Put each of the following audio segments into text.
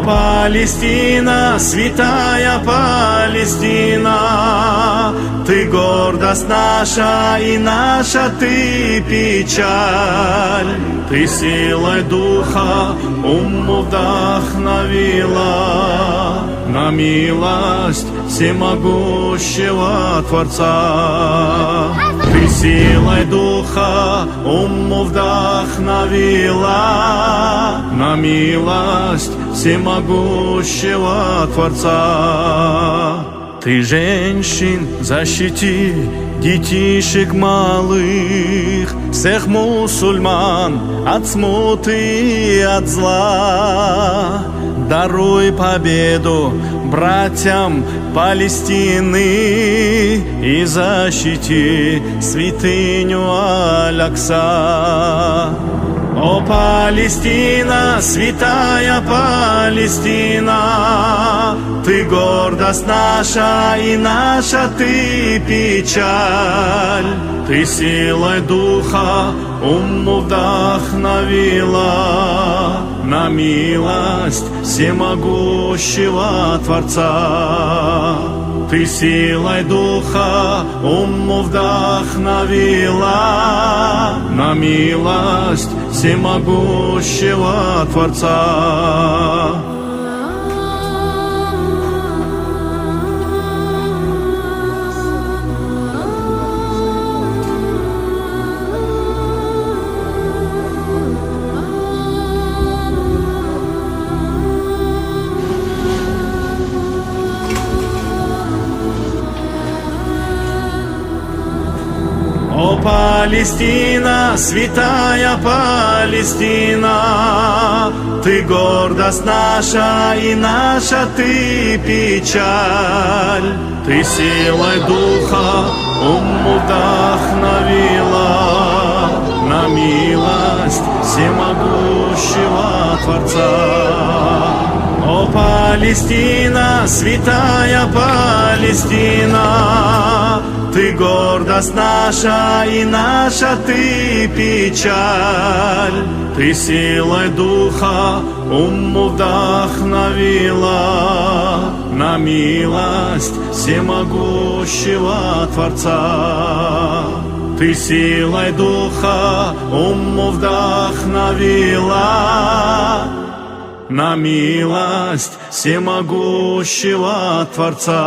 Палестина, святая Палестина, ты гордость наша и наша ты печаль. Ты силой духа уму вдохновила на милость всемогущего Творца. Ты силой духа уму вдохновила на милость всемогущего Творца. Ты женщин защити, детишек малых, всех мусульман от смуты и от зла. Даруй победу братьям Палестины и защити святыню Аль-Акса. О Палестина, святая Палестина, ты гордость наша и наша ты печаль. Ты силой духа уму вдохновила на милость всемогущего Творца. Ты силой духа уму вдохновила на милость всемогущего Творца. О Палестина, святая Палестина, ты гордость наша и наша ты печаль. Ты силой духа уму вдохновила на милость всемогущего Творца. О Палестина, святая Палестина, ты гордость наша и наша ты печаль. Ты силой духа уму вдохновила на милость всемогущего Творца. Ты силой духа уму вдохновила на милость всемогущего Творца.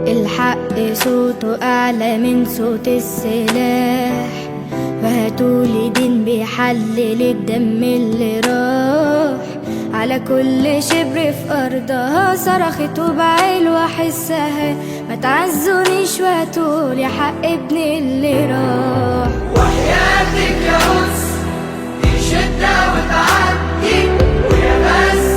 الحق صوته أعلى من صوت السلاح، وهاتولي دين بيحلل الدم اللي راح على كل شبر في أرضها. صرخت وبعيل وأحسها، ما تعزونيش وهاتولي حق ابني اللي راح. وحياتك يا قدس دي شدة وتعدي، ويا بس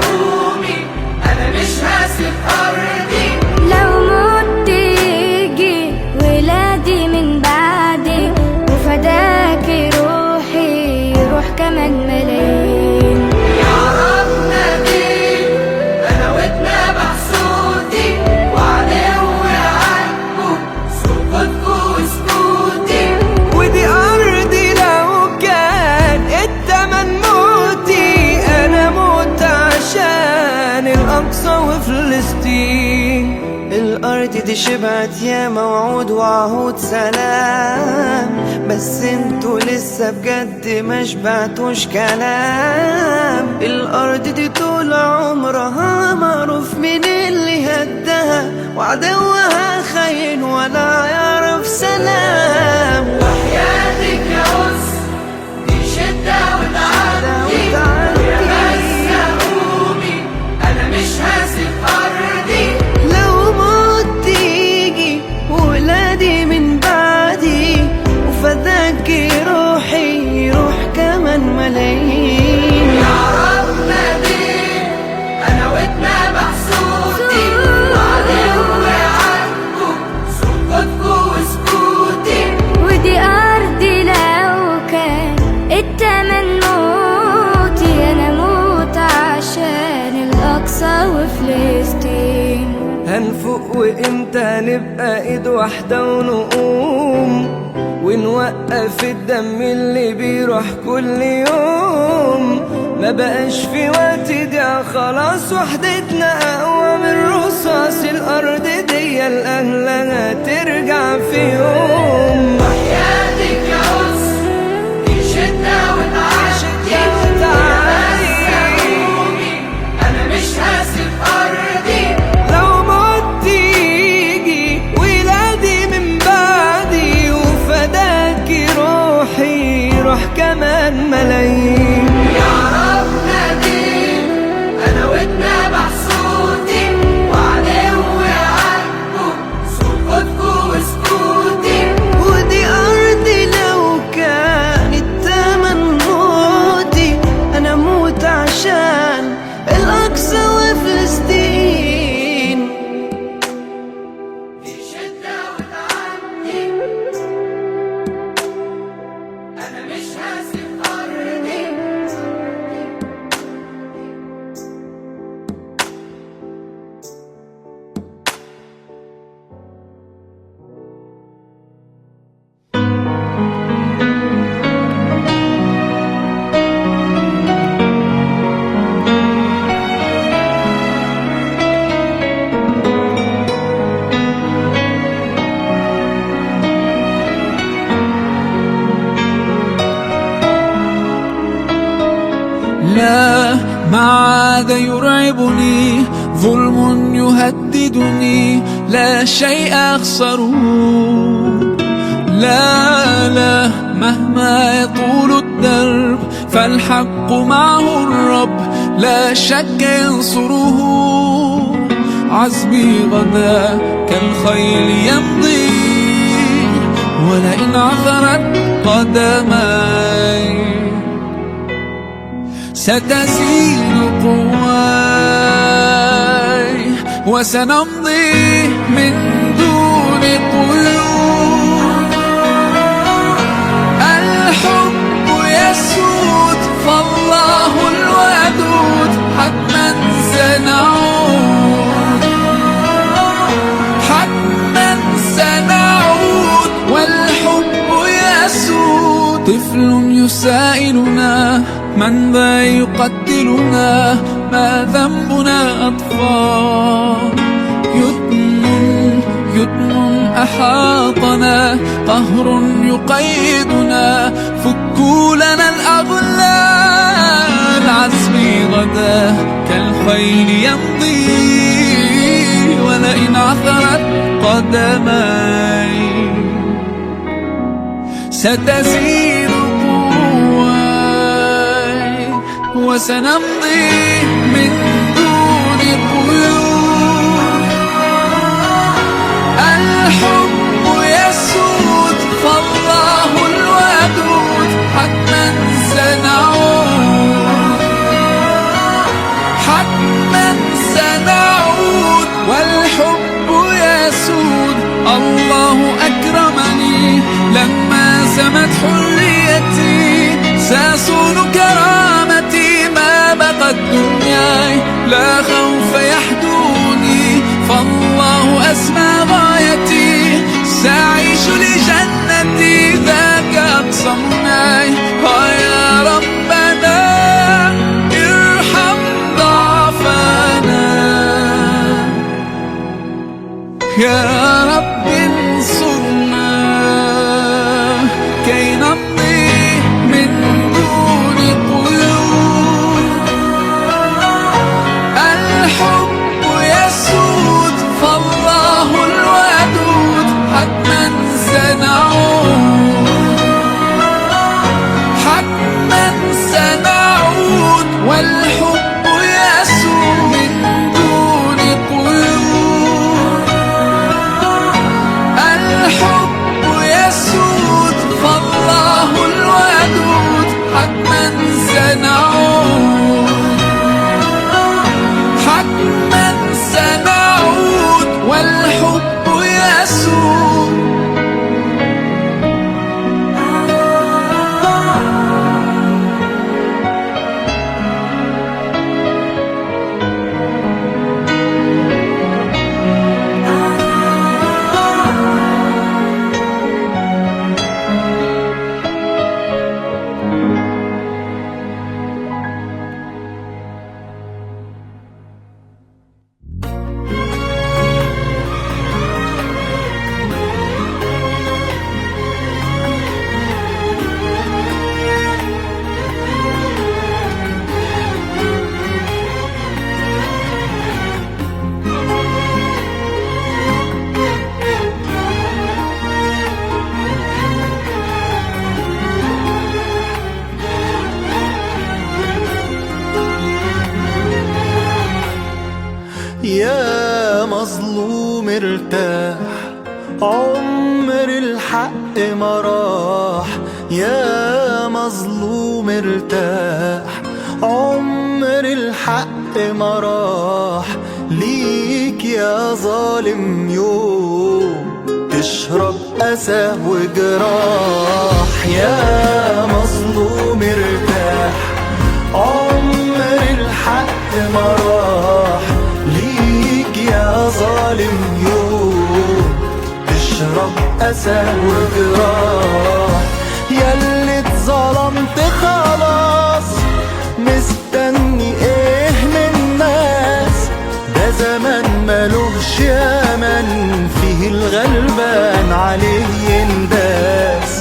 قومي أنا مش هسيب أرضي. لو مت يجي ولادي من بعدي، وفداكي روحي يروح كمان ملايين. يا رب نادين أنا واتنبح صوتي، وعدوي عنكم سكوتكوا وسكوتي. ودي أرضي لو كان التمن موتي، أنا موت عشان الأقصى وفلسطين. الأرض دي شبعت يا موعود وعهود سلام، بس انتوا لسه بجد ما شبعتوش كلام. الأرض دي طول عمرها معروف من اللي هدها، وعدوها خاين ولا يعرف سلام. وحياتك يا قدس دي شدة وتعدي، ويا بس قومي أنا مش هسيب أرضي. لو موت يجي ولادي من بعدي، وفداكي روحي يروح كمان ملايين. يا رب نادين أنا واتنبح صوتي، وعدوي عنكم سكوتكوا وسكوتي. نفوق وامتى نبقى ايد واحدة ونقوم ونوقف الدم اللي بيروح كل يوم. ما بقاش في وقت ضيع خلاص، وحدتنا اقوى من رصاص. الارض دي الاهلها ترجع في يوم. وحياتك يا قصر دي شدة وتعدي، انا مش هسيب ارضي. لو موت تيجي ولادي من بعدي، وفداكي روحي روح كمان ملايين. يا رب ناديك انا واتنبع صوتي، وعلوي عاتبه سكوتكوا وسكوتي. ودي أرضي لو كانت تمن موتي، أنا أموت عشان الأقصى وفلسطين. دي شدة وتعدي، انا مش هسيب ارضي. لا، ما عاد يرعبني ظلم يهددني، لا شيء أخسره. لا لا، مهما يطول الدرب فالحق معه الرب، لا شك ينصره. عزمي غدا كالخيل يمضي، ولئن عثرت قدماي ستزيد قواي، وسنمضي من دون قيود. الحب يسود فالله الودود، حتما سنعود، حتما سنعود. والحب يسود. طفل يسائلنا من ذا يقتلنا، ما ذنبنا أطفال. يتم أحاطنا، قهر يقيدنا، فكوا لنا الأغلال. عزمي غدا كالخيل يمضي، ولئن عثرت قدماي ستزيد قواي، وسنمضي من دون قيود. الحب يسود فالله الودود، حتما سنعود، حتما سنعود. والحب يسود. الله أكرمني لما سمت حريتي، سأصون كرامتي ما بقت دنياي. لا خوف يحدوني فالله أسمى غايتي، سأعيش لجنتي ذاك أقصى مناي. يا ربنا ارحم ضعفنا، يا رب انصرنا كي نمضي من دون قيود. الحب يسود فالله الودود، حتما سنعود، حتما سنعود. والحب يسود من دون قيود. مظلوم ارتاح، عمر الحق ما راح. يا مظلوم ارتاح، عمر الحق ما راح. ليك يا ظالم يوم تشرب أسى وجراح. يا مظلوم ارتاح، عمر الحق ما راح. ليك يا ظالم يوم تشرب أسى وجراح. ياللي اتظلمت خلاص، مستني ايه من الناس؟ ده زمان ملوش يمن، فيه الغلبان عليه ينداس.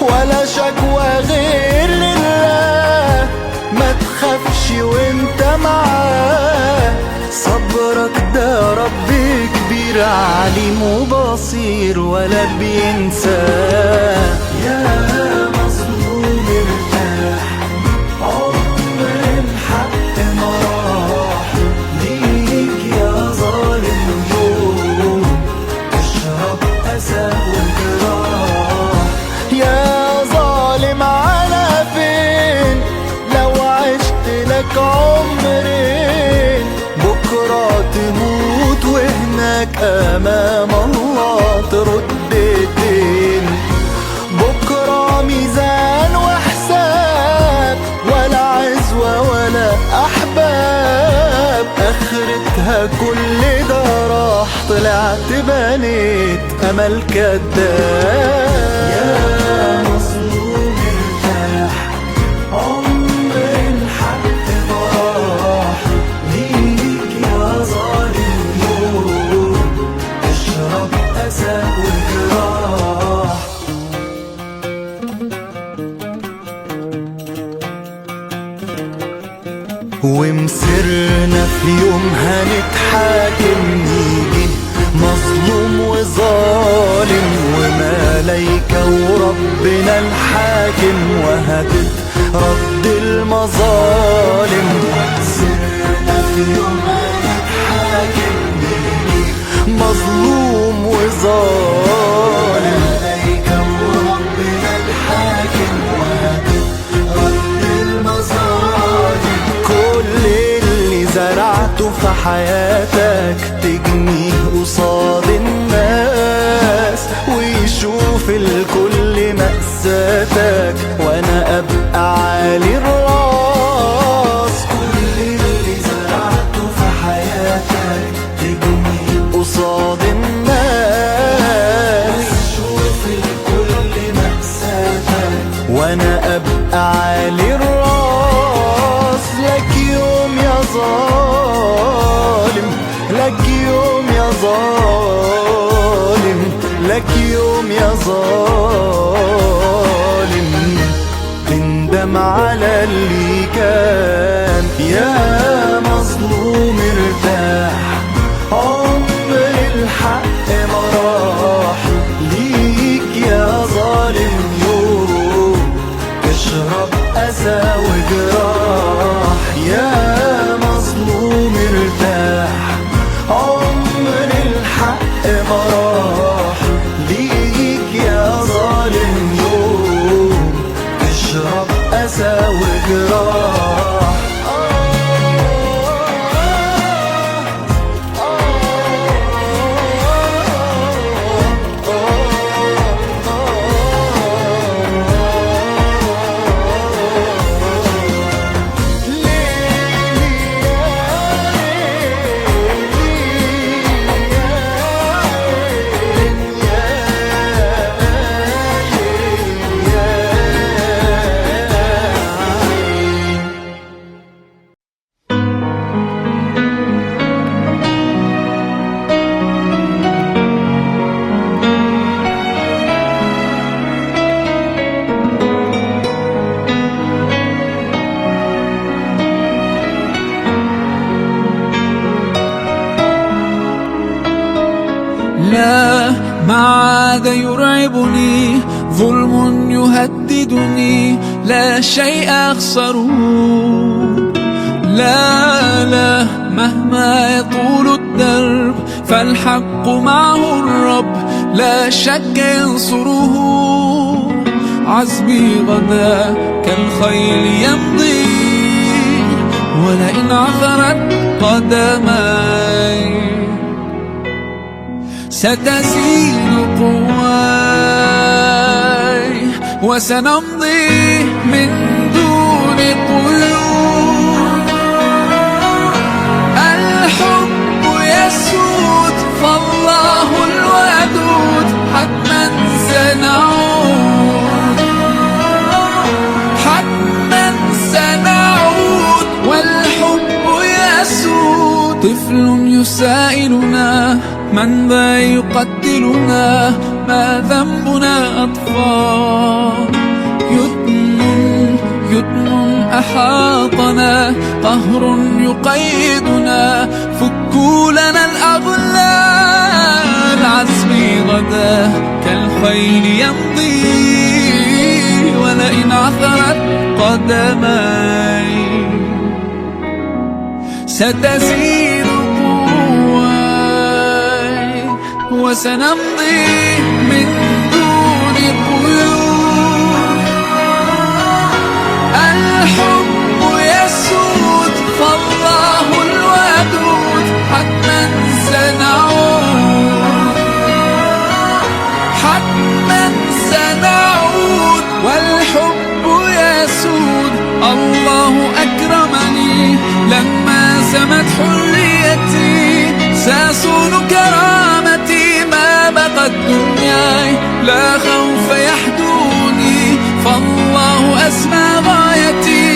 ولا شكوى غير لله، ما تخافش وانت معاه. صبرك ده رب كبير عليم وبصير ولا بينساه. يا مظلوم ارتاح، عمر الحق ما راح. ليك يا ظالم يوم تشرب أسى وجراح. يا ظالم على فين لو عشت لك عمرين؟ بكرة تموت وهناك أمام الله ترد الدين. بكرة ميزان وحساب، ولا عزوة ولا أحباب. آخرتها كل ده راح، طلعت بنيت أمل كداب. يا مظلوم ارتاح، عمر الحق ما راح. ليك يا ظالم يوم تشرب أسى وجراح. ومسرنا في يوم هنتحاكم، يجي مظلوم وظالم وملايكة وربنا الحاكم، وهتترد المظالم. ومسرنا في يوم هنتحاكم، يجي مظلوم وظالم وملايكة وربنا الحاكم، وهتترد المظالم. كل اللي زرعته في حياتك تجنيه قصاد الناس، ويشوف الكل مأساتك وانا ابقى عالي الراس. كل اللي زرعته في حياتك تجنيه قصاد الناس، ويشوف الكل مأساتك وانا ابقى عالي الراس. لك يوم يا ظالم، لك يوم يا ظالم، لك يوم يا ظالم تندم على اللي كان. يا مظلوم ارتاح، عمر الحق ما راح. ليك يا ظالم يوم تشرب أسى وجراح. يا مظلوم ارتاح، عمر الحق ما راح. ليك يا ظالم يوم تشرب أسى وجراح. لا ما عاد يرعبني، ظلم يهددني، لا شيء أخسره. لا لا مهما يطول الدرب فالحق معه الرب لا شك ينصره. عزمي غدا كالخيل يمضي، ولئن عثرت قدماي ستزيد قواي، وسنمضي من دون قيود. الحب يسود فالله الودود، حتما سنعود، حتما سنعود والحب يسود. طفل يسائلنا من ذا يقتلنا، ما ذنبنا أطفال. يتم أحاطنا، قهر يقيدنا، فكوا لنا الأغلال. عزمي غدا كالخيل يمضي، ولئن عثرت قدماي ستزيد قواي، وسنمضي من دون قيود. الحب يسود فالله الودود، حتما سنعود، حتما سنعود والحب يسود. الله أكرمني لما سمت حريتي، سأصون كرامتي ما بقت دنياي. لا خوف يحدوني فالله أسمى غايتي،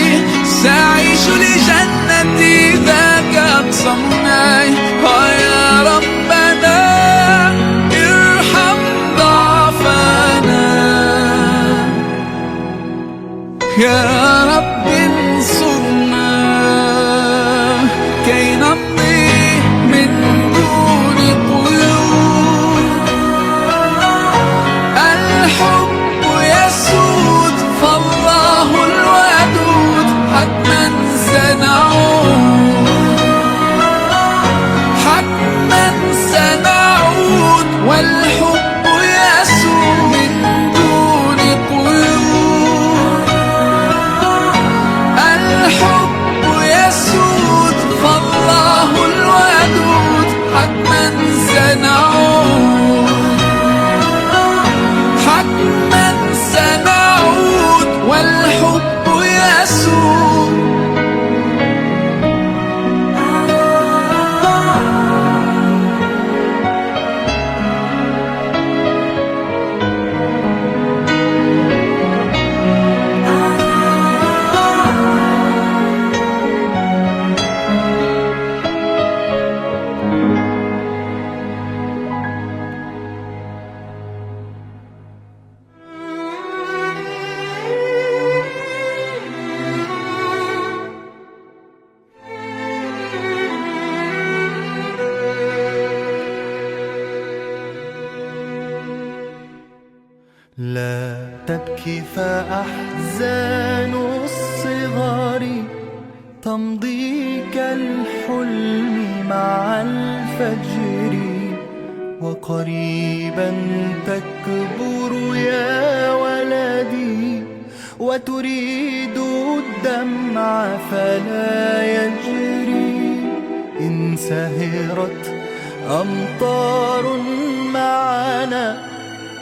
سأعيش لجنتي ذاك أقصى مناي. يا ربنا ارحم ضعفنا، يا رب انصرنا كي نمضي من دون قيود. الحب يسود فالله الودود، حتما سنعود، حتما سنعود والحب يسود من دون قيود. الحب يسود فالله الودود، حتما سنعود، حتما سنعود والحب يسود. لا تبكي فأحزان الصغار تمضي كالحلم مع الفجر، وقريبا تكبر يا ولدي، وتريد الدمع فلا يجري. إن سهرت أمطار معنا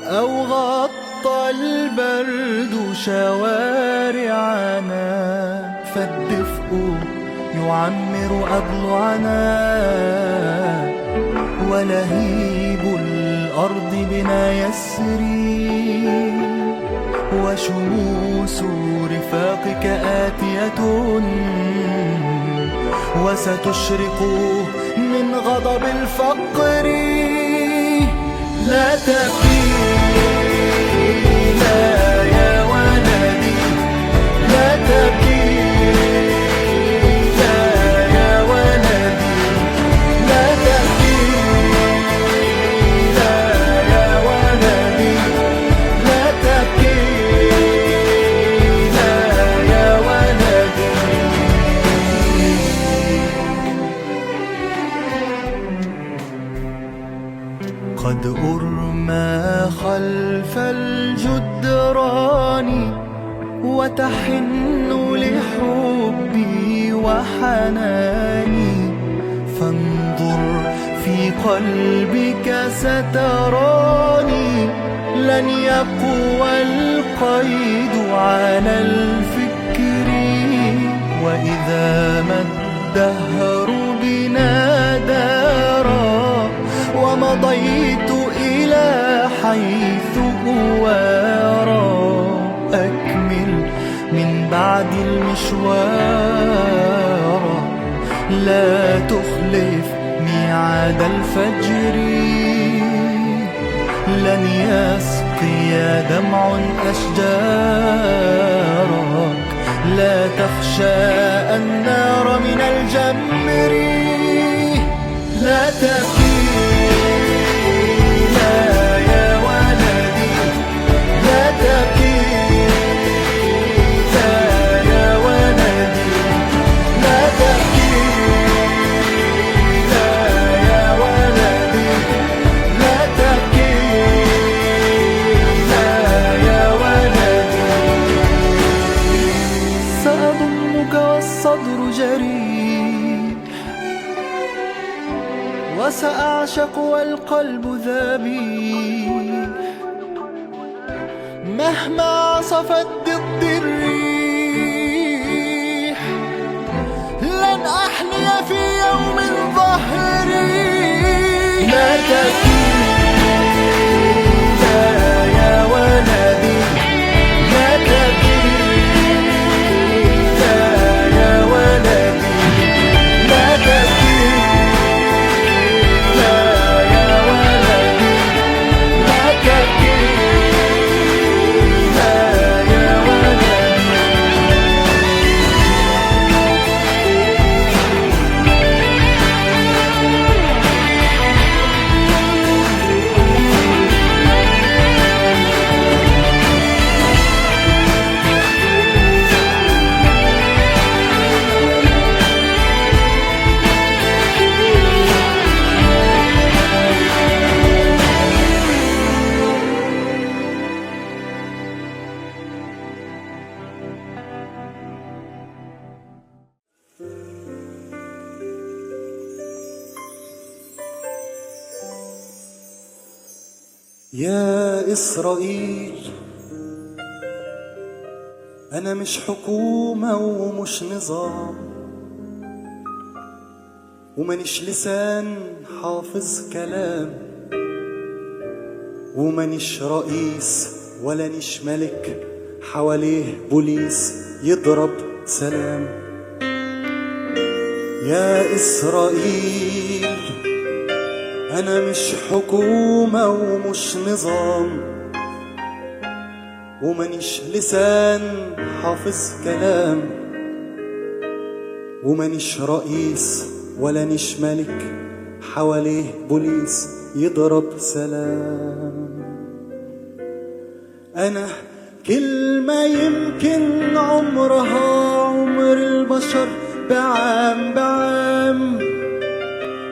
أو غطى البرد شوارعنا، فالدفء يعمر أضلعنا، ولهيب الأرض بنا يسري. وشموس رفاقك آتية، وستشرق من غضب الفقر. لا تبكي لا يا ولدي، لا تبكي لا يا ولدي، لا تبكي لا يا ولدي، لا تبكي لا يا ولدي. عند أرمى خلف الجدران وتحن لحبي وحناني، فانظر في قلبك ستراني، لن يقوى القيد على الفكر، وإذا ما الدهر بنا دارا ومضيت إلى حيث هو يرى، أكمل من بعد المشوار، لا تخلف ميعاد الفجر، لن يسقي دمع أشجارك، لا تخشى النار من الجمر، لا تبكي لا يا ولدي، لا تبكي لا يا ولدي، لا تبكي لا يا ولدي، لا تبكي لا يا ولدي، سأضمك والصدر جريح، وسأعشق والقلب ذبيح، مهما عصفت ضد الريح، لن أحني في يوم ظهري، لا تبكي لا يا ولدي، لا تبكي لا يا ولدي، لا تبكي لا يا ولدي، لا تبكي لا يا ولدي. يا إسرائيل، أنا مش حكومة ومش نظام، ومانيش لسان حافظ كلام، ومانيش رئيس ولا نيش ملك حواليه بوليس يضرب سلام. يا إسرائيل، أنا مش حكومة ومش نظام، ومانيش لسان حافظ كلام، ومانيش رئيس ولا نيش ملك حواليه بوليس يضرب سلام. أنا كلمة يمكن عمرها عمر البشر بعام بعام.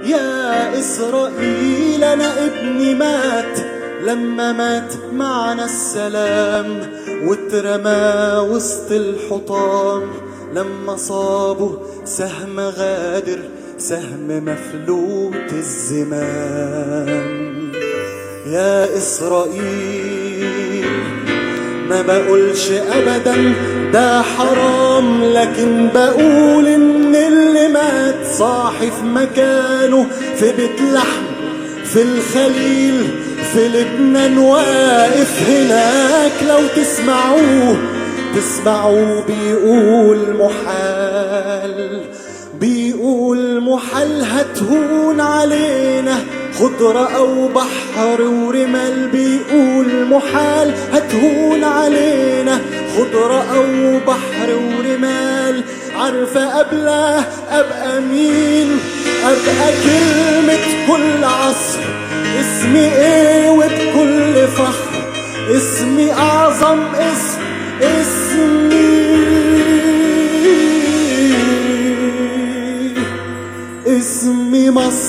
يا إسرائيل، أنا ابني مات لما مات معنا السلام، واترمى وسط الحطام لما صابه سهم غادر، سهم مفلوت الزمام. يا إسرائيل، ما بقولش أبدا ده حرام، لكن بقول إن اللي مات صاحي في مكانه، في بيت لحم، في الخليل، في لبنان، واقف هناك. لو تسمعوه بيقول محال، بيقول محال هتهون علينا خضرة أو بحر ورمال. بيقول محال هتهون علينا خضرة أو بحر ورمال. عارفة قبله أبقى مين؟ أبقى كلمة كل عصر. اسمي إيه وبكل فخر؟ اسمي أعظم اسم، اسمي مصر.